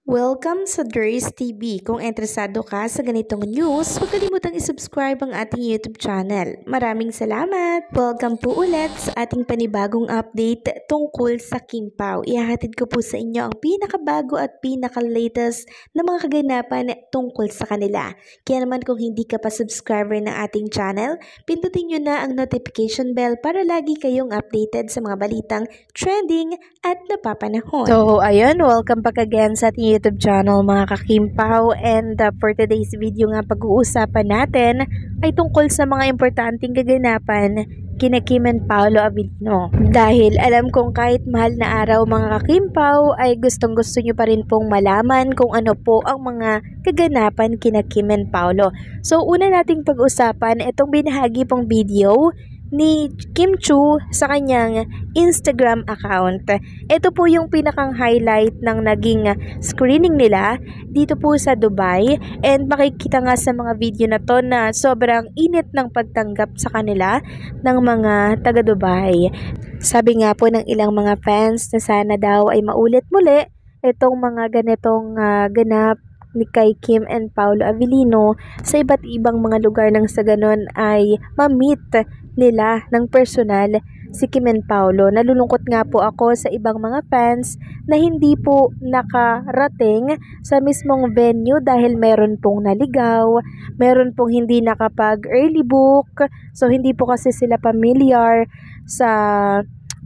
Welcome sa Durs TV. Kung interesado ka sa ganitong news, huwag kalimutang isubscribe ang ating YouTube channel. Maraming salamat! Welcome po ulit sa ating panibagong update tungkol sa Kim Pao. Ihahatid ko po sa inyo ang pinakabago at pinaka-latest na mga kaganapan tungkol sa kanila. Kaya naman kung hindi ka pa subscriber ng ating channel, pindutin nyo na ang notification bell para lagi kayong updated sa mga balitang trending at napapanahon. So, ayun, welcome back again sa ating YouTube channel mga kakimpaw, and for today's video nga pag-uusapan natin ay tungkol sa mga importanteng kaganapan kina Kim and Paolo Abilino. Dahil alam kong kahit mahal na araw mga kakimpaw ay gustong-gusto nyo pa rin pong malaman kung ano po ang mga kaganapan kina Kim and Paolo. So una nating pag-usapan itong binahagi pong video ni Kim Chiu sa kanyang Instagram account. Ito po yung pinakang highlight ng naging screening nila dito po sa Dubai, and makikita nga sa mga video na to na sobrang init ng pagtanggap sa kanila ng mga taga Dubai. Sabi nga po ng ilang mga fans na sana daw ay maulit muli itong mga ganitong ganap ni kay Kim and Paolo Abilino sa iba't ibang mga lugar, nang sa ganon ay ma-meet nila ng personal si Kim and Paolo. Nalulungkot nga po ako sa ibang mga fans na hindi po nakarating sa mismong venue dahil meron pong naligaw, meron pong hindi nakapag early book, so hindi po kasi sila familiar sa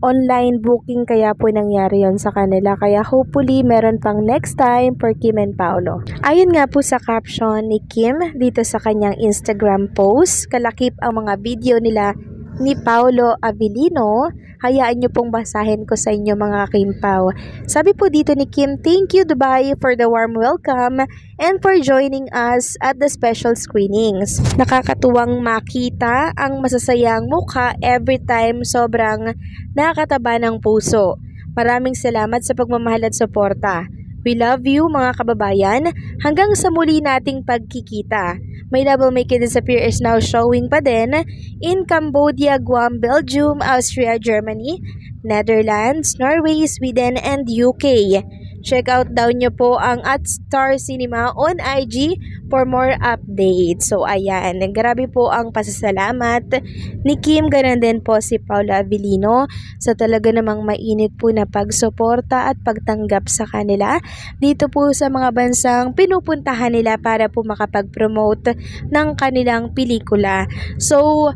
online booking, kaya po nangyari yon sa kanila. Kaya hopefully meron pang next time for Kim and Paolo. Ayon nga po sa caption ni Kim dito sa kanyang Instagram post, kalakip ang mga video nila ni Paolo Abilino. Hayaan nyo pong basahin ko sa inyo mga kakimpaw. Sabi po dito ni Kim, "Thank you Dubai for the warm welcome and for joining us at the special screenings. Nakakatuwang makita ang masasayang mukha every time, sobrang nakakataba ng puso. Maraming salamat sa pagmamahal at suporta. We love you mga kababayan. Hanggang sa muli nating pagkikita. My Love Will Make You Disappear is now showing pa din in Cambodia, Guam, Belgium, Austria, Germany, Netherlands, Norway, Sweden, and UK. Check out daw nyo po ang @Star Cinema on IG for more updates." So ayan, grabe po ang pasasalamat ni Kim, ganun din po si Paolo Abilino sa talaga namang mainit po na pagsuporta at pagtanggap sa kanila dito po sa mga bansang pinupuntahan nila para po makapag-promote ng kanilang pelikula. So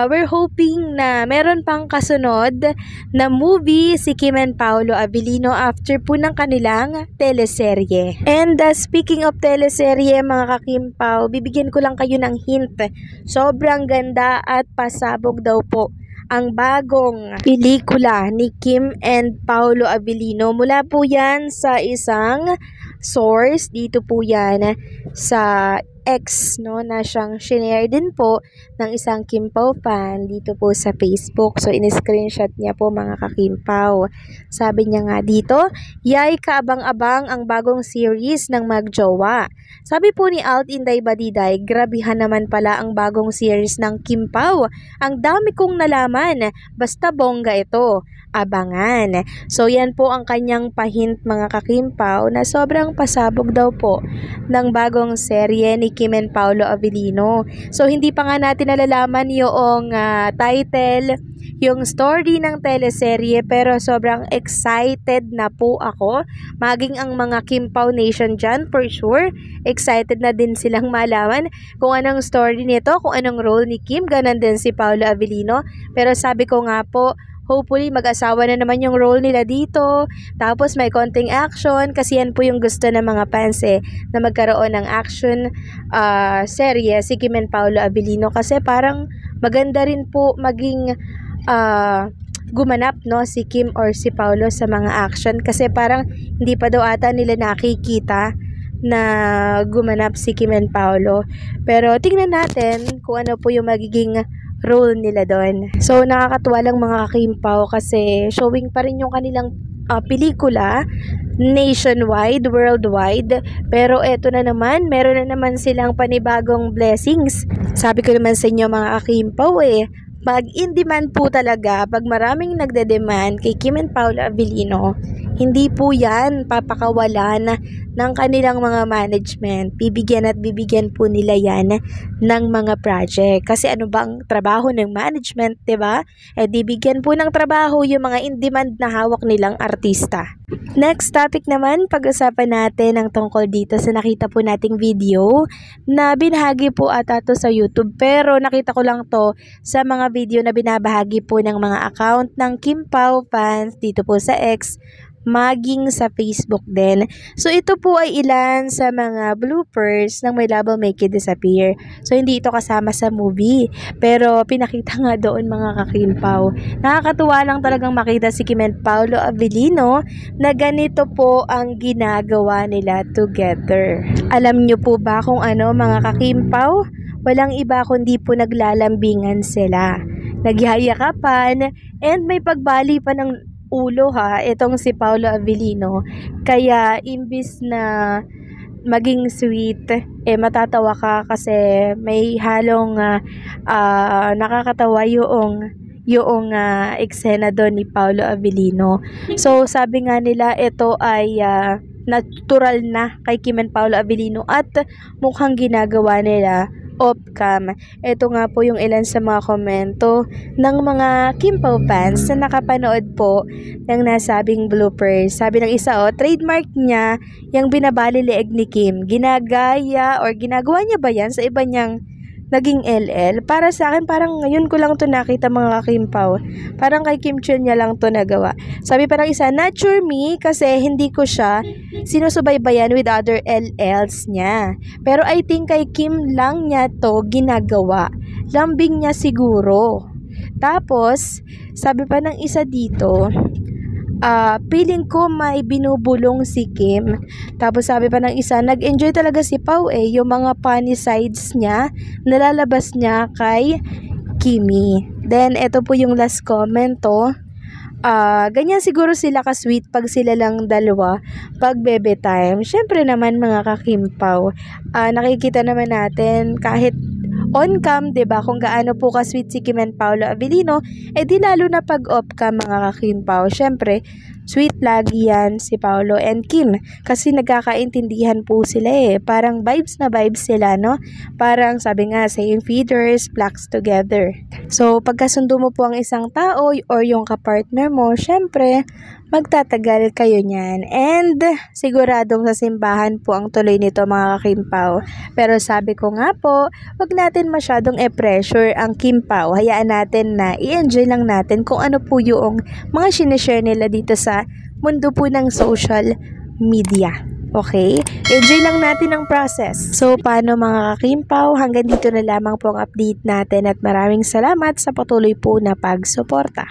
we're hoping na meron pang kasunod na movie si Kim and Paolo Abilino after po ng kanilang teleserye. And speaking of teleserye mga kakimpaw, bibigyan ko lang kayo ng hint. Sobrang ganda at pasabog daw po ang bagong pelikula ni Kim and Paolo Abilino. Mula po yan sa isang source, dito po yan sa X, no, na siyang shinare din po ng isang Kimpaw fan dito po sa Facebook. So in-screenshot niya po mga kakimpaw. Sabi niya nga dito, "Yay, kaabang-abang ang bagong series ng magjowa." Sabi po ni Alt Inday Badiday, "Grabihan naman pala ang bagong series ng Kimpaw. Ang dami kong nalaman, basta bongga ito. Abangan." So yan po ang kanyang pahint mga kakimpaw na sobrang pasabog daw po ng bagong serye ni Kim and Paolo Abilino. So hindi pa nga natin nalalaman yung title, yung story ng teleserye, pero sobrang excited na po ako. Maging ang mga Kimpaw Nation dyan, for sure, excited na din silang malaman kung anong story nito, kung anong role ni Kim, ganun din si Paolo Abilino. Pero sabi ko nga po, hopefully mag-asawa na naman yung role nila dito, tapos may konting action, kasi yan po yung gusto ng mga fans na magkaroon ng action serye si Kim and Paolo Abilino, kasi parang maganda rin po maging gumanap, no, si Kim or si Paolo sa mga action, kasi parang hindi pa daw ata nila nakikita na gumanap si Kim and Paolo. Pero tingnan natin kung ano po yung magiging role nila doon. So nakakatuwa lang mga kakimpaw, kasi showing pa rin yung kanilang pelikula nationwide, worldwide. Pero eto na naman, meron na naman silang panibagong blessings. Sabi ko naman sa inyo mga kakimpaw pag in demand po talaga, pag maraming nagde-demand kay Kim and Paolo Abilino, Hindi po yan papakawalan ng kanilang mga management. Bibigyan at bibigyan po nila yan ng mga project. Kasi ano ba ang trabaho ng management, 'di ba? Di bigyan po ng trabaho yung mga in-demand na hawak nilang artista. Next topic naman, pag-usapan natin ang tungkol dito sa nakita po nating video na binahagi po ata to sa YouTube, pero nakita ko lang to sa mga video na binabahagi po ng mga account ng Kim Pao fans dito po sa X, maging sa Facebook din. So ito po ay ilan sa mga bloopers ng My Love Will Make You Disappear. So hindi ito kasama sa movie, pero pinakita nga doon mga kakimpaw. Nakakatuwa lang talagang makita si Kim and Paolo Avellino na ganito po ang ginagawa nila together. Alam nyo po ba kung ano mga kakimpaw? Walang iba kundi po naglalambingan sila, nagyayakapan, and may pagbali pa ng ulo itong si Paolo Avellino. Kaya imbis na maging sweet, matatawa ka kasi may halong nakakatawa yung eksena doon ni Paolo Avellino. So sabi nga nila ito ay natural na kay Kim and Paolo Avellino at mukhang ginagawa nila off-cam. Ito nga po yung ilan sa mga komento ng mga Kim Pao fans na nakapanood po ng nasabing bloopers. Sabi ng isa, trademark niya yung binabali leeg ni Kim. Ginagaya or ginagawa niya ba yan sa iba niyang naging LL? Para sa akin, parang ngayon ko lang to nakita mga Kim Pao. Parang kay Kim Chiu niya lang to nagawa. Sabi parang isa, not sure me kasi hindi ko siya sinusubaybayan with other LLs niya. Pero I think kay Kim lang niya to ginagawa. Lambing niya siguro. Tapos, sabi pa ng isa dito, feeling ko may binubulong si Kim. Tapos sabi pa ng isa, nag-enjoy talaga si Pao yung mga funny sides niya, nalalabas niya kay Kimi. Then, ito po yung last comment ganyan siguro sila ka-sweet pag sila lang dalawa, pag bebe time. Syempre naman mga kakimpaw, nakikita naman natin kahit on-cam, 'di ba, kung gaano po ka-sweet si Kim and Paolo Avellino, di lalo na pag off-cam mga kakimpaw. Syempre, sweet lagi yan si Paolo and Kim kasi nagkakaintindihan po sila parang vibes na vibes sila, no? Parang sabi nga, same feeders, flocks together. So, pagkasundo mo po ang isang tao or yung kapartner mo, syempre, magtatagal kayo niyan. And siguradong sa simbahan po ang tuloy nito mga kakimpaw. Pero sabi ko nga po, wag natin masyadong pressure ang Kimpaw. Hayaan natin na i-enjoy lang natin kung ano po yung mga sinishare nila dito sa mundo po ng social media. Okay? Enjoy lang natin ang process. So, paano mga kakimpaw? Hanggang dito na lamang po ang update natin at maraming salamat sa patuloy po na pagsuporta.